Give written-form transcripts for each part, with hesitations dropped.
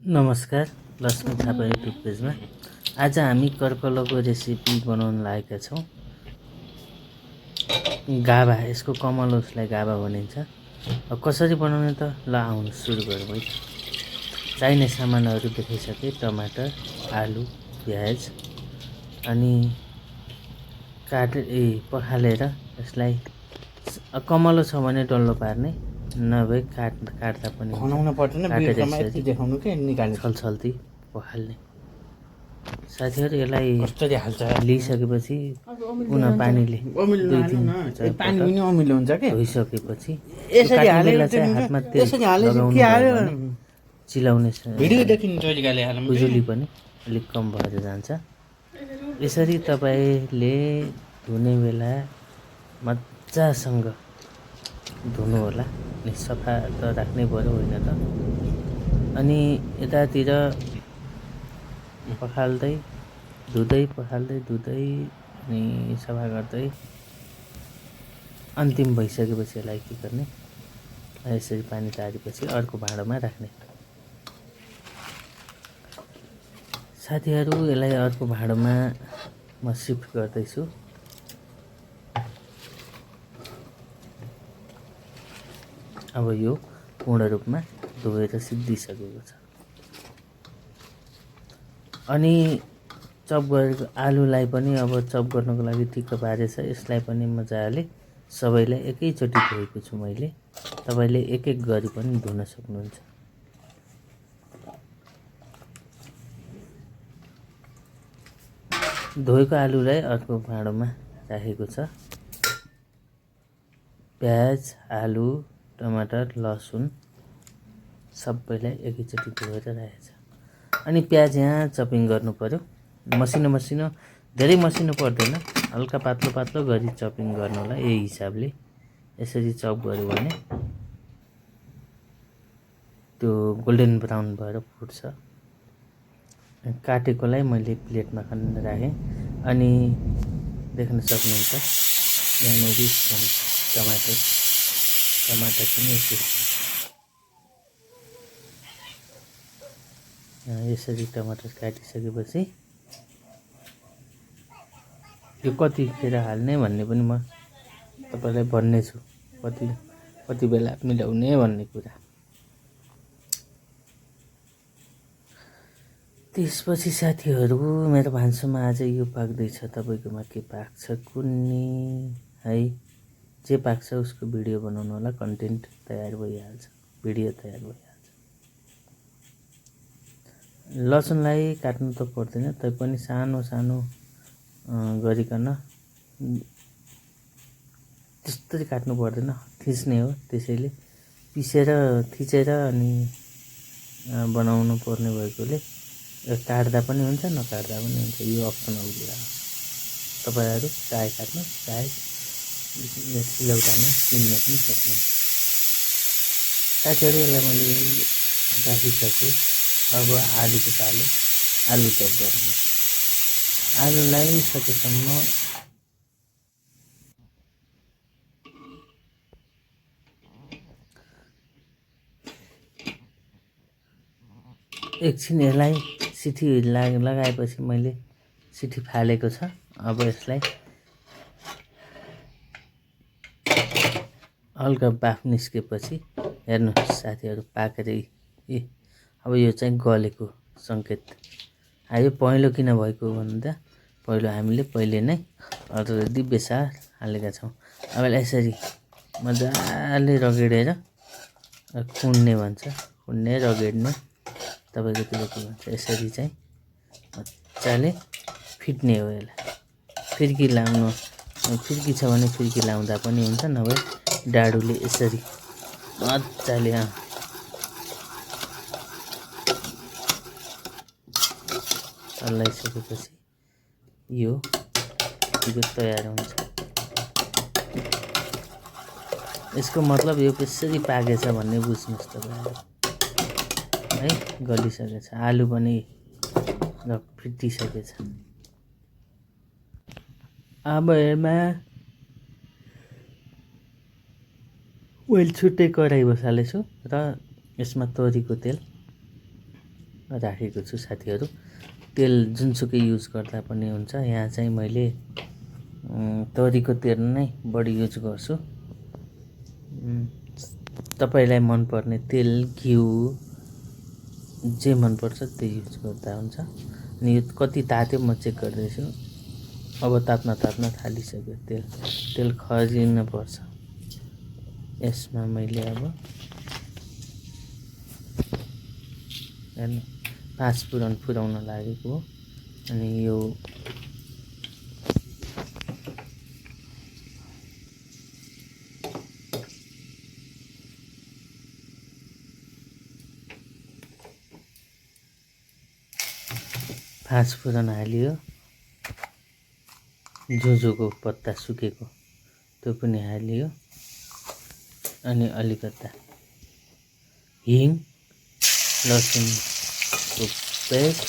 नमस्कार, लक्ष्मी थापा युट्युब पेजमा आज हामी कर्कलोको रेसिपी बनाउन लागेका छौँ। गाभा, यसको कमल उसलाई गाभा भनिन्छ। अब कसरी बनाउने त ल आउनु सुरु गरौँ है। चाहिने सामानहरू देखाइसके, टमाटर, आलु, प्याज अनि पखालेर यसलाई कमलो छ भने डल्लो पार्ने, नभए काट्दा पनि खनाउन पर्दैन, भिडियोमा यति देखाउनु के निकाल्नु छलछल्ती पखाल्ने। साथीहरू यसलाई कसरी हाल्छ लिइसकेपछि पुनः पानीले पानी पनि अमिलो हुन्छ के धोइसकेपछि यसरी हालेर हातमा तेल लगाउनु चिलाउने भिडियो देखिनु तरिकाले हाल्नु खुजुली पनि अलिक कम भएर जान्छ। यसरी तपाईँले धुने बेला मजासँग धुनु होला, अनि सफा त राख्नै पर्यो होइन त। अनि यतातिर पखाल्दै धुँदै अनि सफा गर्दै अन्तिम भइसकेपछि यसलाई के गर्ने, यसरी पानी तारेपछि अर्को भाँडोमा राख्ने। साथीहरू यसलाई अर्को भाँडोमा म सिफ्ट गर्दैछु। अब यो पूर्ण रूपमा धोएर सिद्धिसकेको छ। अनि चप गरेको आलुलाई पनि अब चप गर्नको लागि ठिक्क पारेछ। यसलाई पनि मजाले सबैलाई एकैचोटि धोएको छु मैले। तपाईँले एक एक गरी पनि धुन सक्नुहुन्छ। धोएको आलुलाई अर्को भाँडोमा राखेको छ। प्याज, आलु, टमाटर, लसुन सबैलाई एकैचोटि धोएर राखेको छ। अनि प्याज यहाँ चपिङ गर्नु पर्यो, मसिनो धेरै मसिनो पर्दैन, हल्का पातलो गरी चपिङ गर्नु होला। यही हिसाबले यसरी चप गर्यो भने त्यो गोल्डन ब्राउन भएर फुट्छ। काटेकोलाई मैले प्लेटमा खनेर राखेँ। अनि देख्न सक्नुहुन्छ यहाँनिर टमाटर पनि यसरी टमाटर काटिसकेपछि यो कतिखेर हाल्ने भन्ने पनि म तपाईँलाई भन्ने छु, कति बेला मिलाउने भन्ने कुरा। त्यसपछि साथीहरू मेरो भान्सामा आज यो पाक्दैछ। तपाईँकोमा के पाक्छ कुन्नी है, जे पाक्छ उसको भिडियो बनाउनु होला, कन्टेन्ट तयार भइहाल्छ, भिडियो तयार भइहाल्छ। लसुनलाई काट्नु त पर्दैन, तैपनि सानो गरिकन त्यस्तै काट्नु पर्दैन, थिच्ने हो। त्यसैले थिचेर अनि बनाउनु पर्ने भएकोले काट्दा पनि हुन्छ, नकाट्दा पनि हुन्छ। यो अप्सनल कुरा हो, तपाईँहरू चाहे काट्नु चाहे सिलौटामा किन्न पनि सक्नुहुन्छ। साथीहरू यसलाई मैले राखिसकेँ। अब आलुको आलु चप गर्ने। आलुलाई सकेसम्म एकछिन यसलाई सिटी लगाएपछि मैले सिटी फालेको छ। अब यसलाई हल्का बाफ निस्केपछि हेर्नुहोस् साथीहरू पाकेर अब यो चाहिँ गलेको सङ्केत आयो। पहेँलो किन भएको भन्दा पहिले नै अलरेडी बेसार हालेका छौँ। अब यसरी मजाले रगेडेर कुन्ने भन्छ, रगेड्ने तपाईँको त्यो के भन्छ, यसरी चाहिँ मजाले फिट्ने हो। यसलाई फिर्की छ भने फिर्की लाउँदा पनि हुन्छ, नभए डाडुले यसरी मजाले हल्लाइसकेपछि यो तयार हुन्छ। यसको मतलब यो कसरी पाकेछ भन्ने बुझ्नुहोस् तपाईँहरू है। गलिसकेछ, आलु पनि फिटिसकेछ। अब यसमा मैले छुट्टै कराही बसालेछु र यसमा तोरीको तेल राखेको छु साथीहरू। तेल जुनसुकै युज गर्दा पनि हुन्छ। यहाँ चाहिँ मैले तोरीको तेल नै बढी युज गर्छु। तपाईँलाई मनपर्ने तेल, घिउ जे मनपर्छ त्यो युज गर्दा हुन्छ। अनि यो कति तात्यो म चेक गर्दैछु। अब तात्न थालिसक्यो तेल खरिन पर्छ। यसमा मैले अब हेर्नु 5 फुरन फुराउन लागेको हो। अनि यो पाँच फुरन हालियो। जुजुको पत्ता सुकेको त्यो पनि हालियो। अनि अलिकता हिङ, लसुनको पेस्ट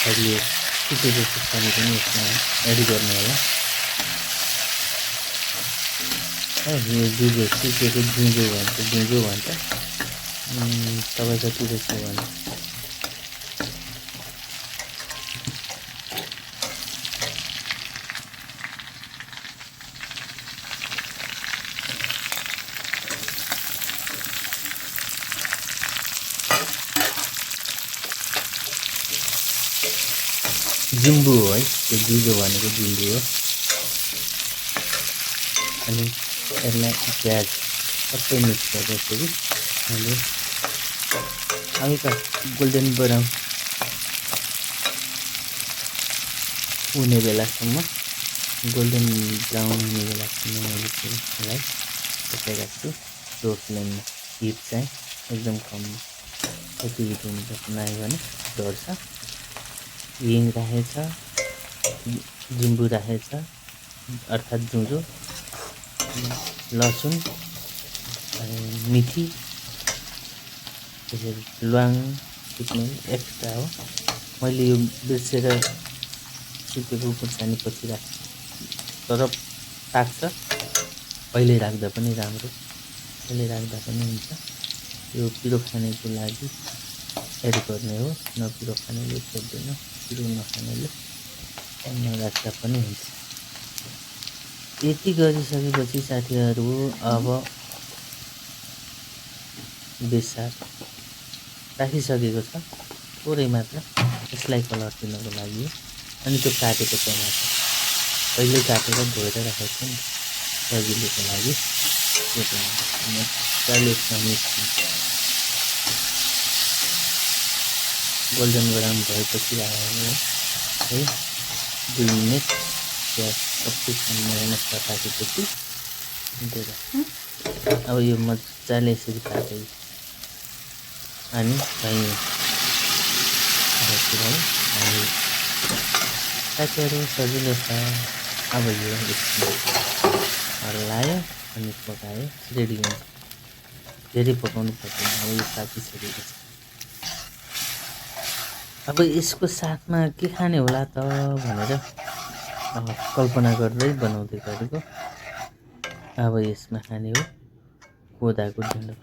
हालियो। सुकेको खुर्सानी पनि यसमा एड गर्नु होला। यो जुजो सुकेको जुजो भन्छ तपाईँ जति जस्तो भन्छ। जिम्बु हो है, त्यो जुजो भनेको जिम्बु हो। अनि यसलाई प्याज सबै मिक्स गर्दाखेरि मैले हल्का गोल्डन ब्राउन हुने बेलासम्म मैले यसलाई पकाइरहेको छु। लो फ्लेममा हिट चाहिँ एकदम कम, कति हिट हुनुपर्छ नआयो भने डढ्छ। हिङ राखेछ, जिम्बु राखेछ अर्थात् जुजो, लसुन, मिठी, त्यसरी ल्वाङ टिप्नु एक्स्ट्रा हो। मैले यो बिर्सेर सुकेको खुर्सानी पछि राखेँ, तर पाक्छ। अहिले राख्दा पनि राम्रो, अहिले राख्दा पनि हुन्छ। यो पिरो खानेको लागि एड गर्ने हो, नपिरो खानेले छोड्दैन, पिरो नखानेले नराख्दा पनि हुन्छ। यति गरिसकेपछि साथीहरू अब बेसार राखिसकेको छ थोरै मात्र, यसलाई कलर दिनको लागि। अनि त्यो काटेको टमाटर पहिले काटेर धोएर राखेको छु नि सजिलोको लागि। त्यो मजाले यसमा मिक्स हुन्छ। गोल्डन ब्राउन भएपछि हाल्नु है 2 मिनट। प्याज सबै मसला पाकेपछि अब यो मजाले यसरी पाके अनि हामी साथीहरू सजिलो छ। अब यो हल्लायो अनि पकायो, रेडी हुन्छ। धेरै पकाउनु पर्दैन, अब यो पाकिसकेको छ। अब यसको साथमा के खाने होला त भनेर कल्पना गर्दै बनाउँदै गरेको। अब यसमा खाने हो कोदाको ढिँडो।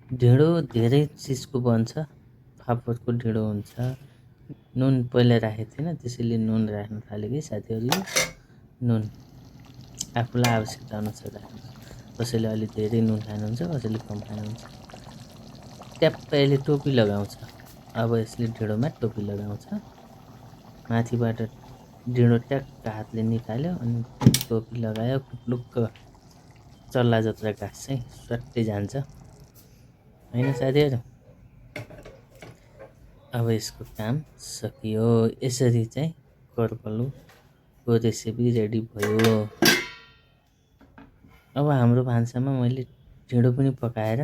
ढिँडो धेरै चिजको बन्छ। फापरको ढिँडो हुन्छ। नुन पहिला राखेको थिएन, त्यसैले नुन राख्न थालेँ कि साथीहरूले। नुन आफूलाई आवश्यकता अनुसार राख्नु। कसैले अलिक धेरै नुन खानुहुन्छ, कसैले कम खानुहुन्छ। ट्याप्प यसले टोपी लगाउँछ। अब यसले ढिँडोमा टोपी लगाउँछ। माथिबाट ढिँडो ट्याक्क हातले निकाल्यो अनि टोपी लगायो। खुट्लुक्क चल्ला जत्रा घाँस चाहिँ स्वाट्टै जान्छ होइन साथीहरू। अब यसको काम सकियो। यसरी चाहिँ कर्कलुको रेसिपी रेडी भयो। अब हाम्रो भान्सामा मैले ढिँडो पनि पकाएर